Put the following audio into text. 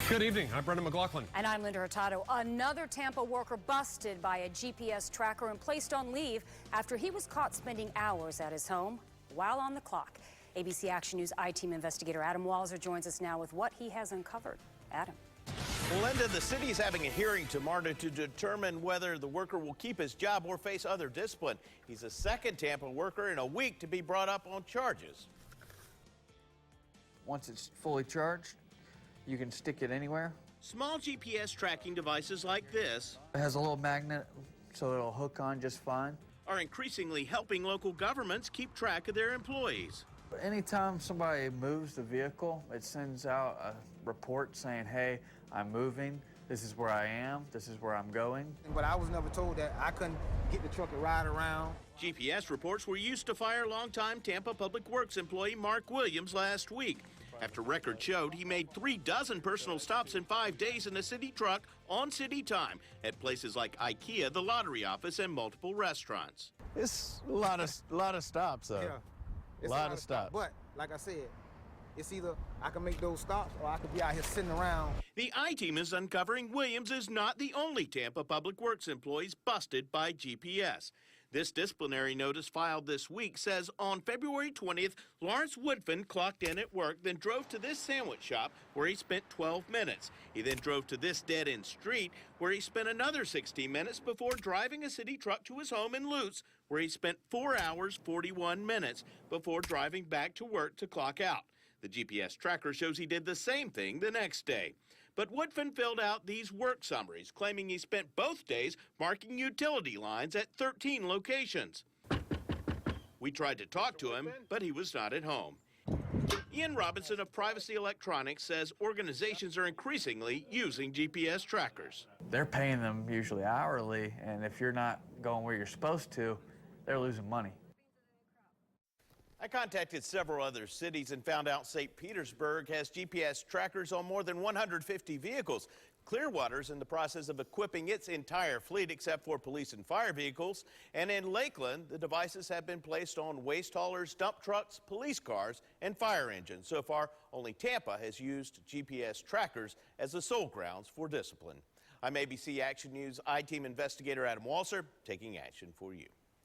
Good evening. I'm Brendan McLaughlin. And I'm Linda Hurtado. Another Tampa worker busted by a GPS tracker and placed on leave after he was caught spending hours at his home while on the clock. ABC Action News I-Team investigator Adam Walser joins us now with what he has uncovered. Adam. Well, Linda, the city is having a hearing tomorrow to determine whether the worker will keep his job or face other discipline. He's the second Tampa worker in a week to be brought up on charges. Once it's fully charged, you can stick it anywhere. Small GPS tracking devices like this It has a little magnet, so it'll hook on just fine. are increasingly helping local governments keep track of their employees. But anytime somebody moves the vehicle, it sends out a report saying, hey, I'm moving, this is where I am, this is where I'm going. But I was never told that I couldn't get the truck and ride around. GPS reports were used to fire longtime Tampa Public Works employee Mark Williams last week, after records showed he made 36 personal stops in 5 days in a city truck on city time at places like IKEA, the lottery office, and multiple restaurants. It's a lot of stops, though. Yeah, it's a lot of stops. But like I said, it's either I can make those stops or I could be out here sitting around. The I-Team is uncovering Williams is not the only Tampa Public Works employees busted by GPS. This disciplinary notice filed this week says on February 20th, Lawrence Woodfin clocked in at work, then drove to this sandwich shop where he spent 12 minutes. He then drove to this dead-end street where he spent another 16 minutes before driving a city truck to his home in Lutz, where he spent 4 hours, 41 minutes before driving back to work to clock out. The GPS tracker shows he did the same thing the next day. But Woodfin filled out these work summaries, claiming he spent both days marking utility lines at 13 locations. We tried to talk to him, but he was not at home. Ian Robinson of Privacy Electronics says organizations are increasingly using GPS trackers. They're paying them usually hourly, and if you're not going where you're supposed to, they're losing money. I contacted several other cities and found out St. Petersburg has GPS trackers on more than 150 vehicles. Clearwater's in the process of equipping its entire fleet except for police and fire vehicles. And in Lakeland, the devices have been placed on waste haulers, dump trucks, police cars, and fire engines. So far, only Tampa has used GPS trackers as the sole grounds for discipline. I'm ABC Action News I-Team investigator Adam Walser, taking action for you.